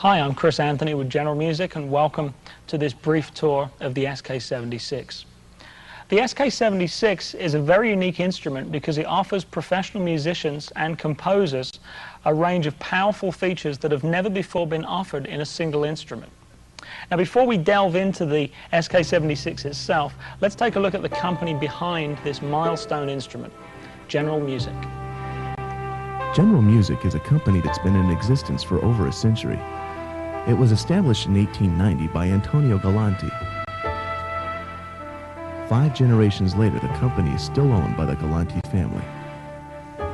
Hi, I'm Chris Anthony with General Music and welcome to this brief tour of the SK-76. The SK-76 is a very unique instrument because it offers professional musicians and composers a range of powerful features that have never before been offered in a single instrument. Now, before we delve into the SK-76 itself, let's take a look at the company behind this milestone instrument, General Music. General Music is a company that's been in existence for over a century. It was established in 1890 by Antonio Galanti. 5 generations later, the company is still owned by the Galanti family.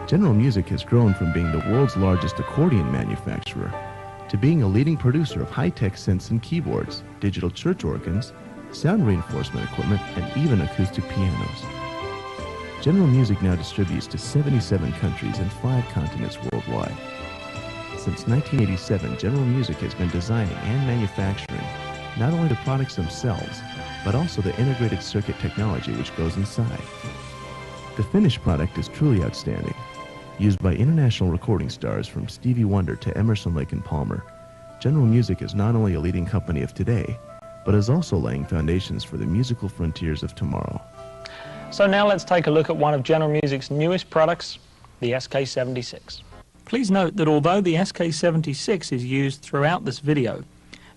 General Music has grown from being the world's largest accordion manufacturer to being a leading producer of high-tech synths and keyboards, digital church organs, sound reinforcement equipment, and even acoustic pianos. General Music now distributes to 77 countries and 5 continents worldwide. Since 1987, General Music has been designing and manufacturing not only the products themselves, but also the integrated circuit technology which goes inside. The finished product is truly outstanding. Used by international recording stars from Stevie Wonder to Emerson, Lake and Palmer, General Music is not only a leading company of today, but is also laying foundations for the musical frontiers of tomorrow. So now let's take a look at one of General Music's newest products, the SK-76. Please note that although the SK-76 is used throughout this video,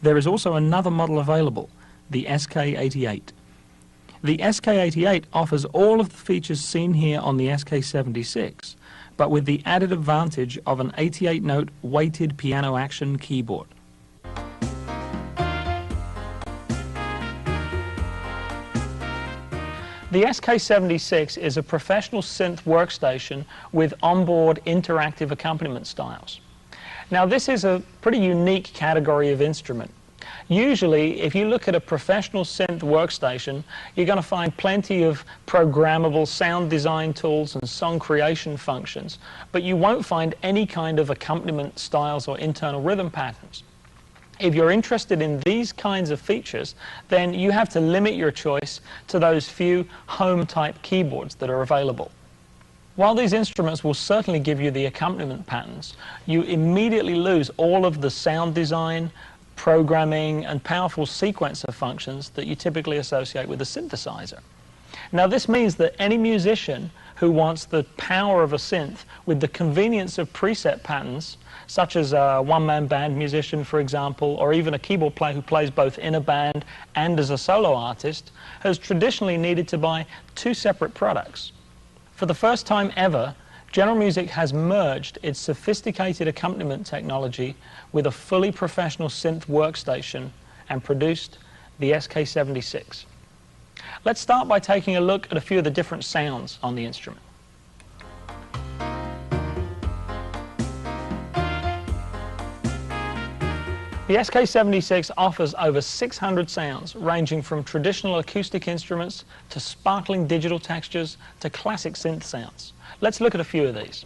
there is also another model available, the SK-88. The SK-88 offers all of the features seen here on the SK-76, but with the added advantage of an 88-note weighted piano action keyboard. The SK-76 is a professional synth workstation with onboard interactive accompaniment styles. Now, this is a pretty unique category of instrument. Usually, if you look at a professional synth workstation, you're going to find plenty of programmable sound design tools and song creation functions, but you won't find any kind of accompaniment styles or internal rhythm patterns. If you're interested in these kinds of features, then you have to limit your choice to those few home-type keyboards that are available. While these instruments will certainly give you the accompaniment patterns, you immediately lose all of the sound design, programming, and powerful sequencer functions that you typically associate with a synthesizer. Now, this means that any musician who wants the power of a synth with the convenience of preset patterns, such as a one-man band musician, for example, or even a keyboard player who plays both in a band and as a solo artist, has traditionally needed to buy 2 separate products. For the first time ever, General Music has merged its sophisticated accompaniment technology with a fully professional synth workstation and produced the SK-76. Let's start by taking a look at a few of the different sounds on the instrument. The SK-76 offers over 600 sounds, ranging from traditional acoustic instruments to sparkling digital textures to classic synth sounds. Let's look at a few of these.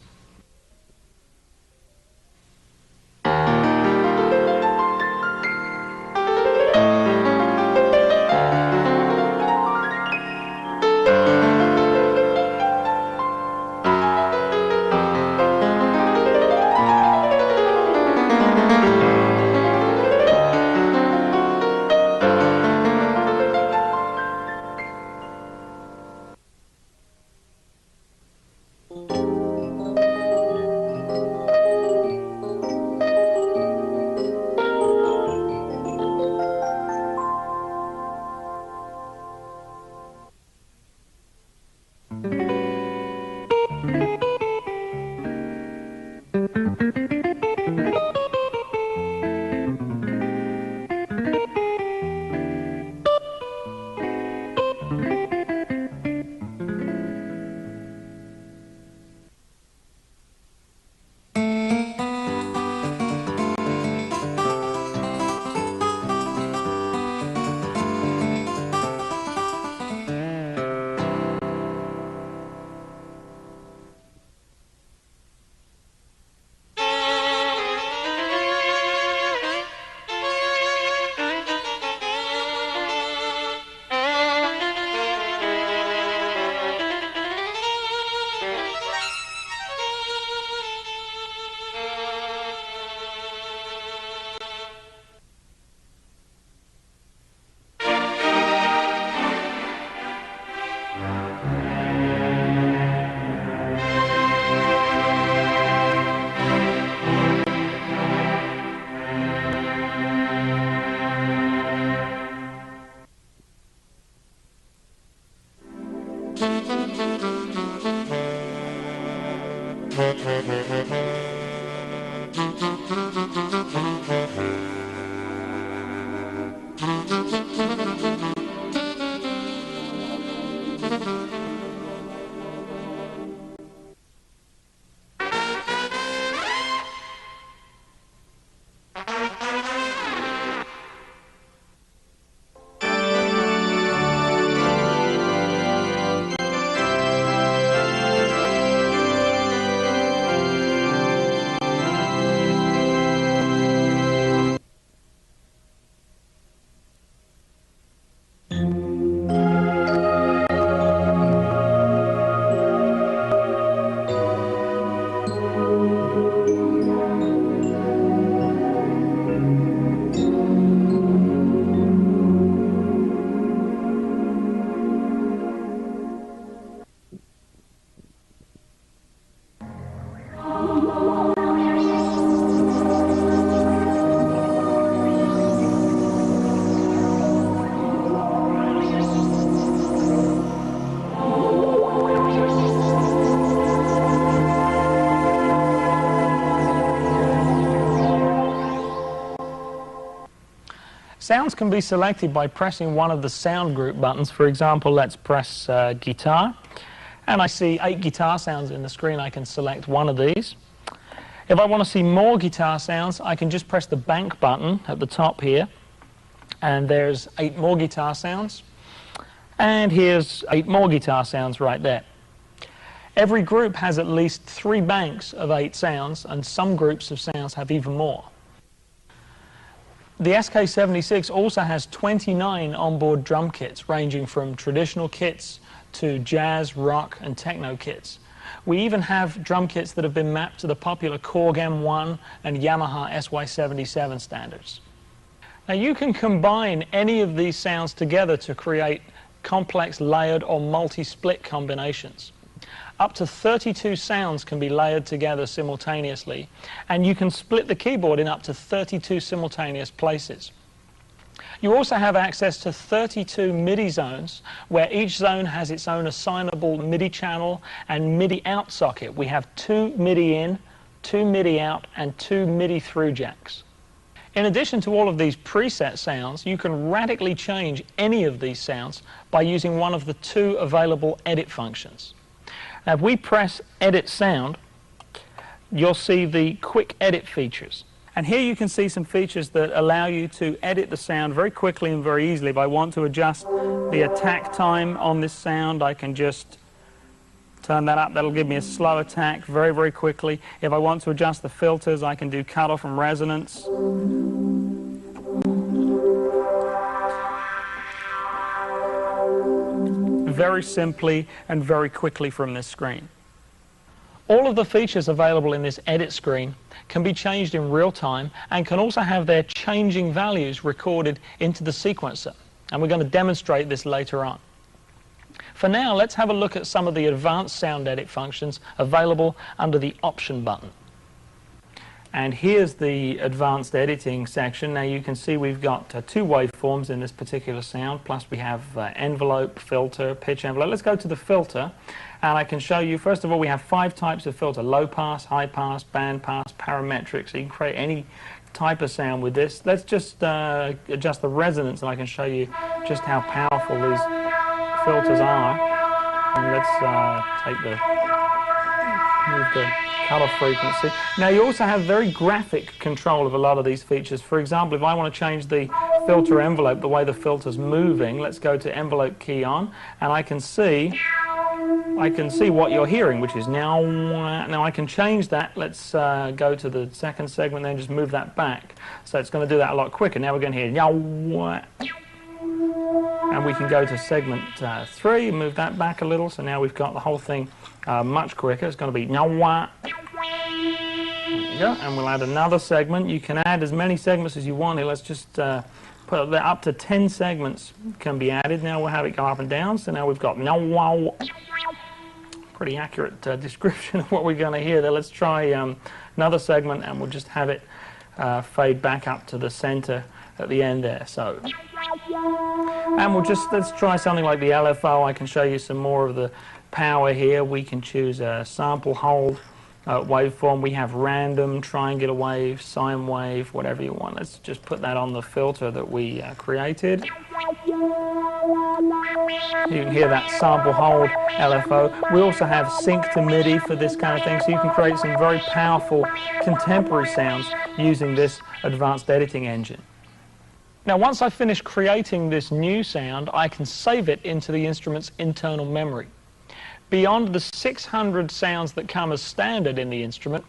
Sounds can be selected by pressing one of the sound group buttons. For example, let's press guitar, and I see 8 guitar sounds in the screen. I can select one of these. If I want to see more guitar sounds, I can just press the bank button at the top here, and there's 8 more guitar sounds, and here's 8 more guitar sounds right there. Every group has at least 3 banks of 8 sounds, and some groups of sounds have even more. The SK-76 also has 29 onboard drum kits, ranging from traditional kits to jazz, rock, and techno kits. We even have drum kits that have been mapped to the popular Korg M1 and Yamaha SY-77 standards. Now you can combine any of these sounds together to create complex layered or multi-split combinations. Up to 32 sounds can be layered together simultaneously, and you can split the keyboard in up to 32 simultaneous places. You also have access to 32 MIDI zones, where each zone has its own assignable MIDI channel and MIDI out socket. We have 2 MIDI in, 2 MIDI out, and 2 MIDI through jacks. In addition to all of these preset sounds, you can radically change any of these sounds by using one of the 2 available edit functions. Now, if we press Edit Sound, you'll see the quick edit features. And here you can see some features that allow you to edit the sound very quickly and very easily. If I want to adjust the attack time on this sound, I can just turn that up. That'll give me a slow attack very, very quickly. If I want to adjust the filters, I can do cutoff and resonance. Very simply and very quickly from this screen. All of the features available in this edit screen can be changed in real time and can also have their changing values recorded into the sequencer. And we're going to demonstrate this later on. For now, let's have a look at some of the advanced sound edit functions available under the Option button. And here's the advanced editing section. Now you can see we've got 2 waveforms in this particular sound, plus we have envelope, filter, pitch envelope. Let's go to the filter, and I can show you, first of all, we have 5 types of filter: low pass, high pass, band pass, parametric, so you can create any type of sound with this. Let's just adjust the resonance, and I can show you just how powerful these filters are. And let's move the cutoff frequency. Now you also have very graphic control of a lot of these features. For example, if I want to change the filter envelope, the way the filter's moving, let's go to envelope key on, and I can see what you're hearing, which is now. Now I can change that. Let's go to the second segment, then just move that back. So it's going to do that a lot quicker. Now we're going to hear now, and we can go to segment 3, move that back a little. So now we've got the whole thing much quicker. It's going to be now. There you go, and we'll add another segment. You can add as many segments as you want here. Let's just put that up to 10 segments can be added. Now we'll have it go up and down. So now we've got now. Pretty accurate description of what we're going to hear there. Let's try another segment, and we'll just have it fade back up to the center at the end there. So And let's try something like the LFO. I can show you some more of the power here. We can choose a sample hold waveform. We have random, triangular wave, sine wave, whatever you want. Let's just put that on the filter that we created. You can hear that sample hold LFO. We also have sync to MIDI for this kind of thing, so you can create some very powerful contemporary sounds using this advanced editing engine. Now, once I finish creating this new sound, I can save it into the instrument's internal memory. Beyond the 600 sounds that come as standard in the instrument,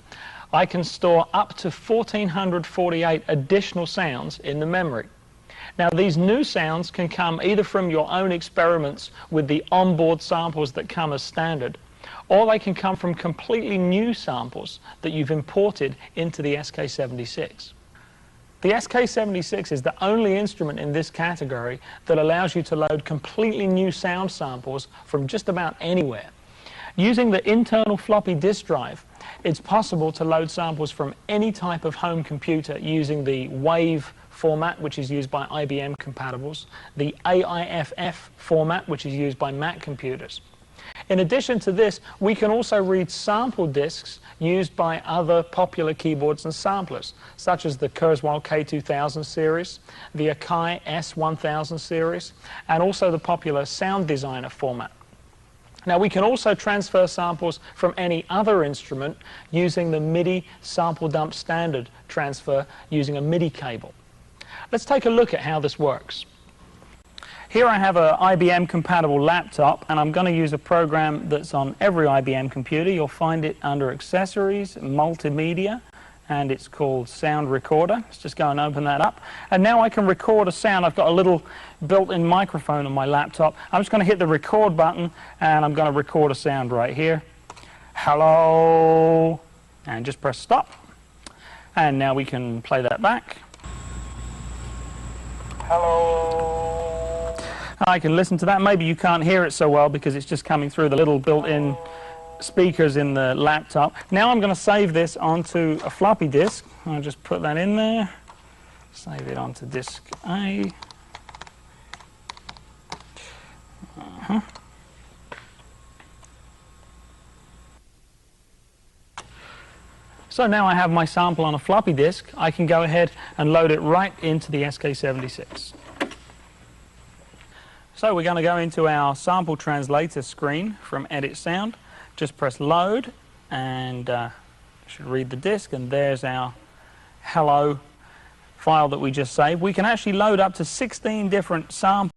I can store up to 1,448 additional sounds in the memory. Now, these new sounds can come either from your own experiments with the onboard samples that come as standard, or they can come from completely new samples that you've imported into the SK-76. The SK-76 is the only instrument in this category that allows you to load completely new sound samples from just about anywhere. Using the internal floppy disk drive, it's possible to load samples from any type of home computer using the WAVE format, which is used by IBM compatibles, the AIFF format, which is used by Mac computers. In addition to this, we can also read sample disks used by other popular keyboards and samplers, such as the Kurzweil K2000 series, the Akai S1000 series, and also the popular Sound Designer format. Now, we can also transfer samples from any other instrument using the MIDI sample dump standard transfer using a MIDI cable. Let's take a look at how this works. Here I have an IBM compatible laptop, and I'm going to use a program that's on every IBM computer. You'll find it under Accessories, Multimedia, and it's called Sound Recorder. Let's just go and open that up. And now I can record a sound. I've got a little built-in microphone on my laptop. I'm just going to hit the record button, and I'm going to record a sound right here. Hello, and just press stop. And now we can play that back. Hello. I can listen to that. Maybe you can't hear it so well because it's just coming through the little built-in speakers in the laptop. Now I'm going to save this onto a floppy disk. I'll just put that in there. Save it onto disk A. So now I have my sample on a floppy disk. I can go ahead and load it right into the SK-76. So we're going to go into our sample translator screen from Edit Sound. Just press load, and it should read the disk, and there's our hello file that we just saved. We can actually load up to 16 different samples.